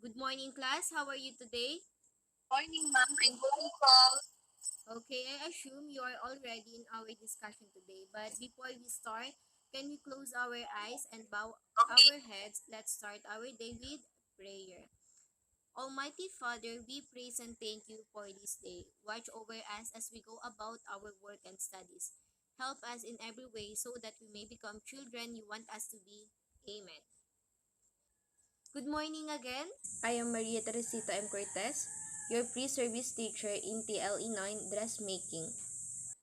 Good morning, class. How are you today? Morning, ma'am. I'm going from. Okay, I assume you are already in our discussion today. But before we start, can we close our eyes and bow Okay. our heads? Let's start our day with prayer. Almighty Father, we praise and thank you for this day. Watch over us as we go about our work and studies. Help us in every way so that we may become children you want us to be. Amen. Good morning again. I am Maria Teresita M. Cortez, your pre-service teacher in TLE 9 Dressmaking.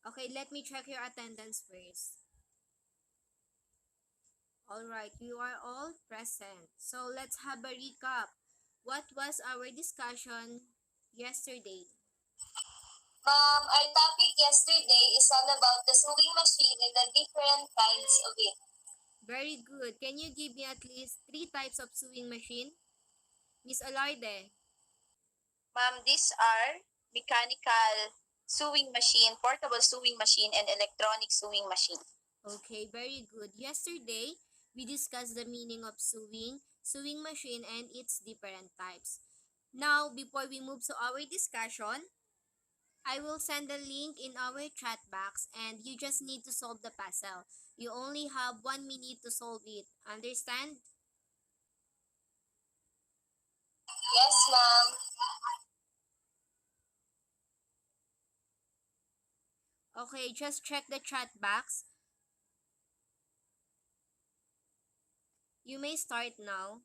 Okay, let me check your attendance first. Alright, you are all present. So let's have a recap. What was our discussion yesterday? Our topic yesterday is all about the sewing machine and the different kinds of it. Very good. Can you give me at least 3 types of sewing machine? Miss Alarde. Ma'am, these are mechanical sewing machine, portable sewing machine, and electronic sewing machine. Okay, very good. Yesterday, we discussed the meaning of sewing machine, and its different types. Now, before we move to our discussion, I will send a link in our chat box and you just need to solve the puzzle. You only have 1 minute to solve it. Understand? Yes, ma'am. Okay, just check the chat box. You may start now.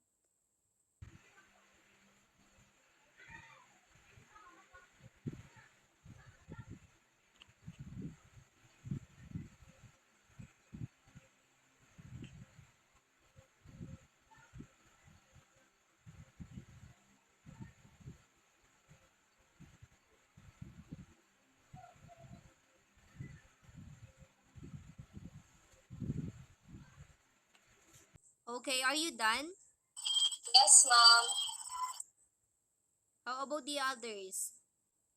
Okay, are you done? Yes, ma'am. How about the others?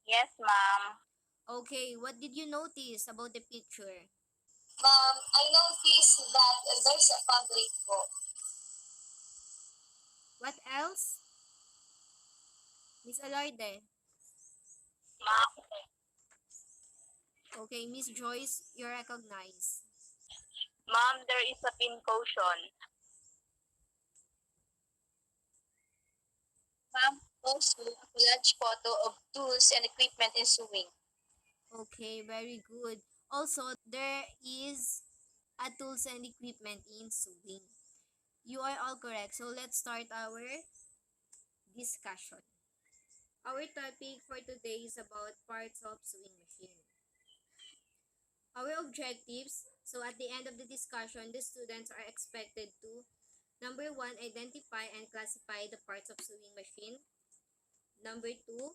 Yes, ma'am. Okay, what did you notice about the picture? Ma'am, I noticed that there's a fabric book. What else? Miss Alarde. Ma'am, Okay, Miss Joyce, you recognize. ma'am, there is a pin cushion. Ma'am, also a collage photo of tools and equipment in sewing. Okay, very good. Also, there is a tools and equipment in sewing. You are all correct. So let's start our discussion. Our topic for today is about parts of sewing machine. Our objectives. So at the end of the discussion, the students are expected to number 1, identify and classify the parts of sewing machine. Number 2,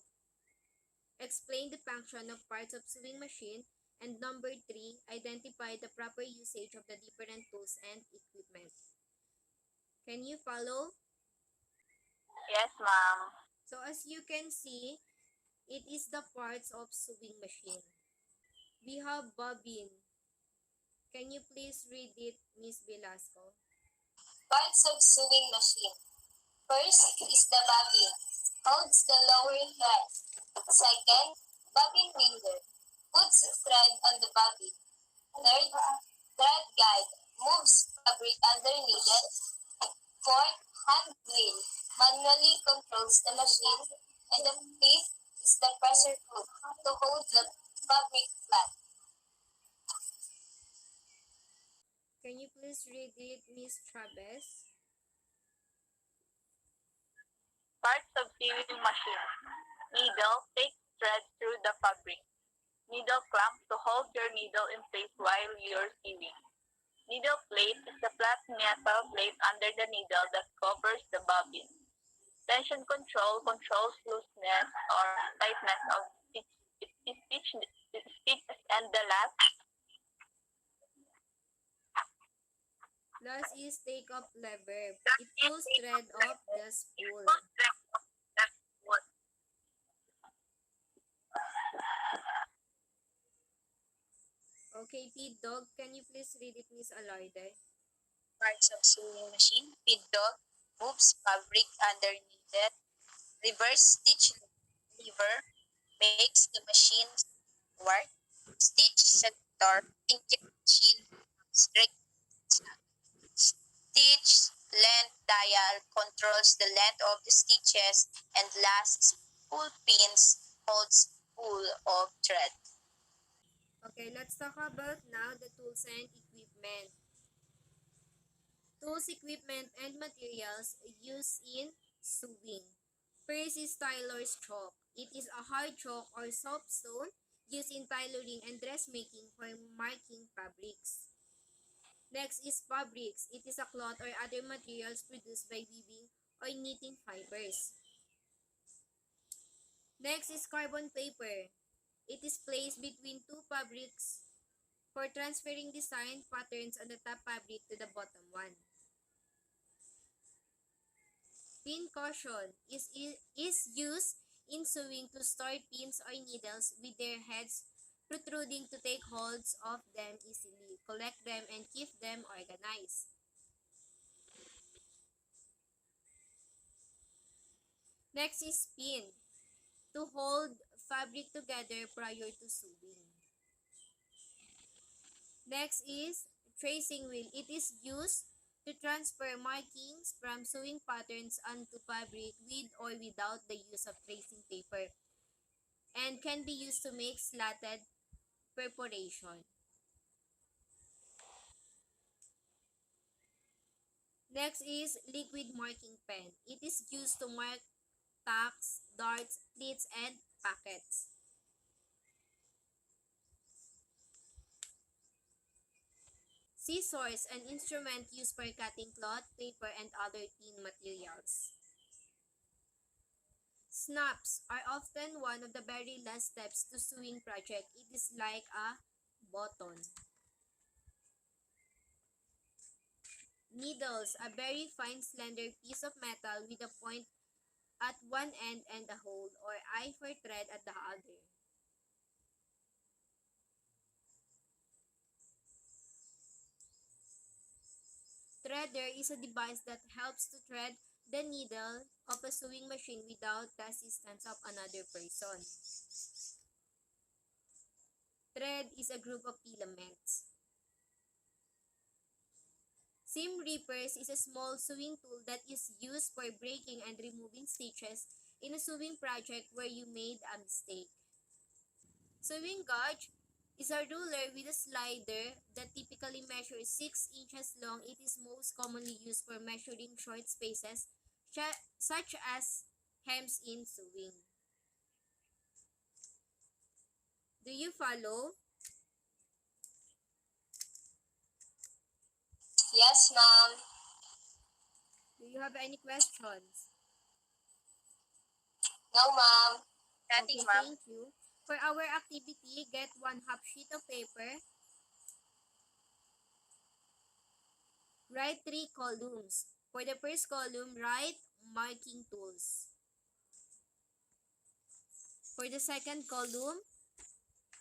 explain the function of parts of sewing machine. And number 3, identify the proper usage of the different tools and equipment. Can you follow? Yes, ma'am. So as you can see, it is the parts of sewing machine. We have bobbin. Can you please read it, Miss Velasco? Parts of sewing machine. First is the bobbin. Holds the lower thread. Second, bobbin winder. Puts thread on the bobbin. Third, thread guide. Moves fabric under needle. Fourth, hand wheel. Manually controls the machine. And the fifth is the pressure hook to hold the fabric flat. Can you please read it, Miss Traves? Parts of sewing machine. Needle takes thread through the fabric. Needle clamp to hold your needle in place while you're sewing. Needle plate is the flat metal plate under the needle that covers the bobbin. Tension control controls looseness or tightness of stitches, and the last Last is take up lever. It pulls thread off the spool. Okay, Pete Dog, can you please read it, Miss Alarde? parts of sewing machine. Feed dog moves fabric under needle. Reverse stitch lever makes the machine work. Stitch sector engine machine straight. Stitch length dial controls the length of the stitches, and last spool pins holds spool of thread. Okay, let's talk about now the tools and equipment. Tools, equipment, and materials used in sewing. First is tailor's chalk. It is a hard chalk or soapstone used in tailoring and dressmaking for marking fabrics. Next is fabrics. It is a cloth or other materials produced by weaving or knitting fibers. Next is carbon paper. It is placed between two fabrics for transferring design patterns on the top fabric to the bottom one. Pin cushion is used in sewing to store pins or needles with their heads protruding to take holds of them easily, collect them, and keep them organized. Next is pin, to hold fabric together prior to sewing. Next is tracing wheel. It is used to transfer markings from sewing patterns onto fabric with or without the use of tracing paper and can be used to make slatted perforation. Next is liquid marking pen. It is used to mark tacks, darts, pleats, and packets. Scissors, an instrument used for cutting cloth, paper, and other thin materials. Snaps are often one of the very last steps to sewing project. It is like a button. Needles, a very fine slender piece of metal with a point at one end and a hole or eye for thread at the other. Threader is a device that helps to thread the needle of a sewing machine without the assistance of another person. Thread is a group of filaments. Seam rippers is a small sewing tool that is used for breaking and removing stitches in a sewing project where you made a mistake. Sewing gauge is a ruler with a slider that typically measures 6 inches long. It is most commonly used for measuring short spaces such as hems in sewing. Do you follow? Yes, ma'am. Do you have any questions? No, ma'am. Nothing, Okay, ma'am. thank you. For our activity, get one half sheet of paper. Write 3 columns. For the first column, write marking tools. For the second column,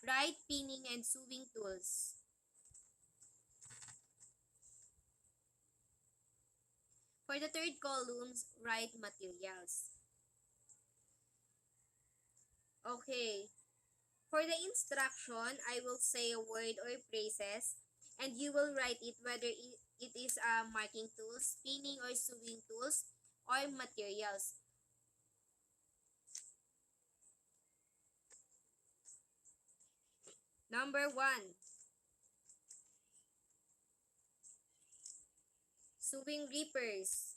write pinning and sewing tools. For the third column, write materials. Okay. For the instruction, I will say a word or phrases and you will write it whether it is a marking tools, pinning or sewing tools, or materials. Number 1, sewing reapers.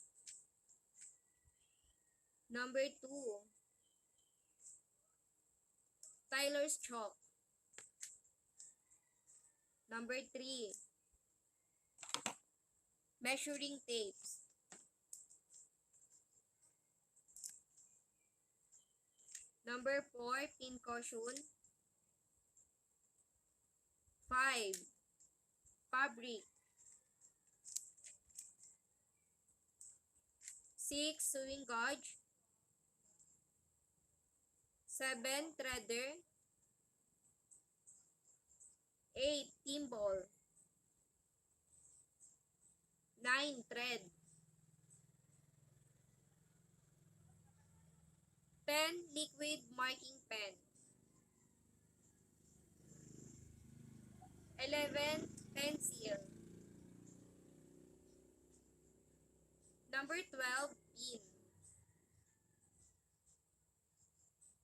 Number 2, Tyler's chalk. Number 3, measuring tapes. Number 4, pin cushion. 5, fabric. 6, sewing gauge. 7, threader. 8, thimble. 9, thread. liquid marking pen. 11, pencil. Number 12, pin.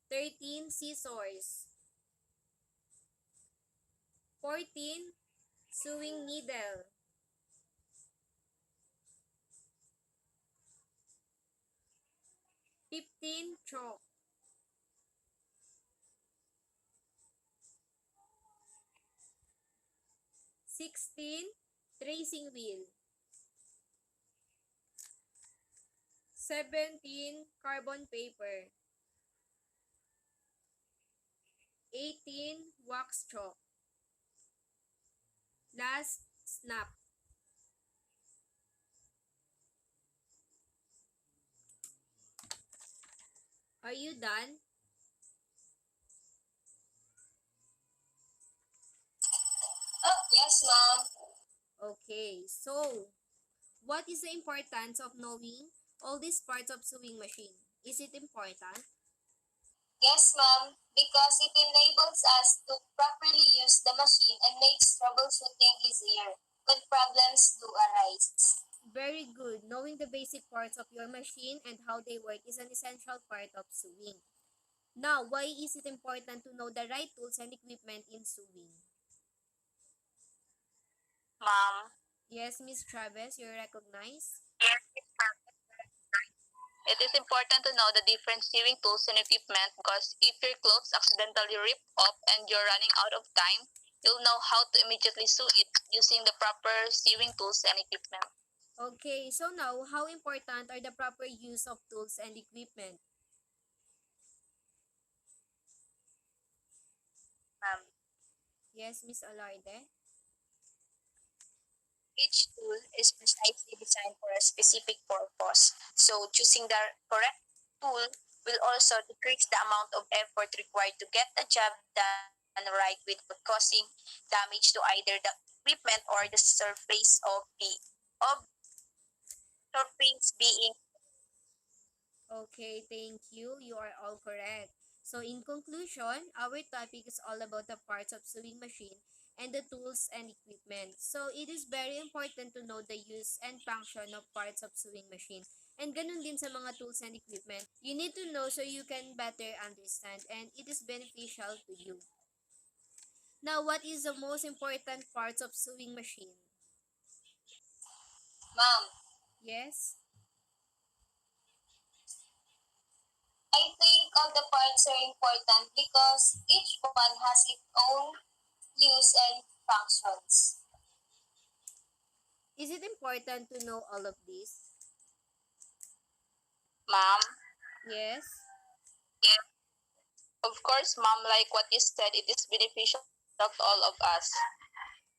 13, scissors. 14, sewing needle. 15, chalk. 16, tracing wheel. 17, carbon paper. 18, wax chalk. Last, snap. Are you done? Oh, yes, ma'am. Okay, so what is the importance of knowing all these parts of sewing machine? Is it important? Yes, ma'am, because it enables us to properly use the machine and makes troubleshooting easier when problems do arise. Very good. Knowing the basic parts of your machine and how they work is an essential part of sewing. Now, why is it important to know the right tools and equipment in sewing? Ma'am, Yes, Miss Travis, you recognize? it is important to know the different sewing tools and equipment because if your clothes accidentally rip off and you're running out of time, you'll know how to immediately sew it using the proper sewing tools and equipment. Okay, so now, how important are the proper use of tools and equipment? Ma'am, Yes, Miss Alarde? each tool is precisely designed for a specific purpose, so choosing the correct tool will also decrease the amount of effort required to get the job done right without causing damage to either the equipment or the surface being. Okay, thank you. You are all correct. So in conclusion, our topic is all about the parts of sewing machine and the tools and equipment. So it is very important to know the use and function of parts of sewing machine. And ganun din sa mga tools and equipment. You need to know so you can better understand and it is beneficial to you. Now, what is the most important parts of sewing machine? Ma'am, Yes? I think all the parts are important because each one has its own use and functions. Is it important to know all of this? Ma'am, Yes? of course, ma'am, like what you said, it is beneficial to all of us.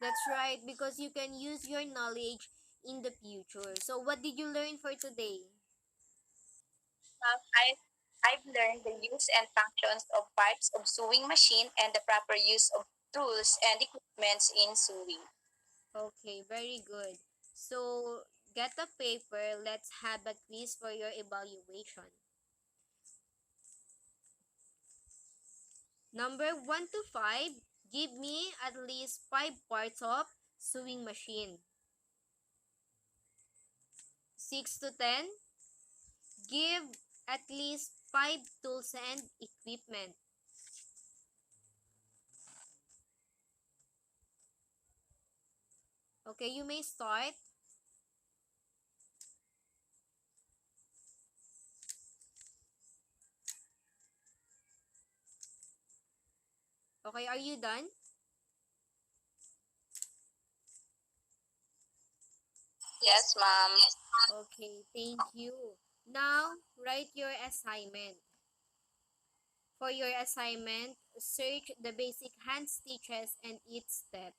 That's right, because you can use your knowledge in the future. So, what did you learn for today? I've learned the use and functions of parts of sewing machine and the proper use of tools and equipments in sewing. Okay, very good. So, get a paper. Let's have a quiz for your evaluation. Number 1 to 5, give me at least 5 parts of sewing machine. 6 to 10, give at least 5 tools and equipment. Okay, you may start. Okay, are you done? Yes, ma'am. Okay, thank you. Now, write your assignment. For your assignment, search the basic hand stitches and each step.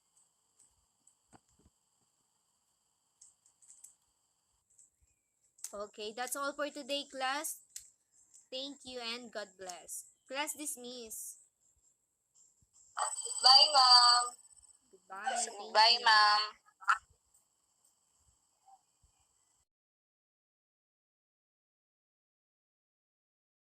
Okay, that's all for today, class. Thank you and God bless. Class dismiss. Bye, ma'am. Goodbye. Thank Bye, you. ma'am.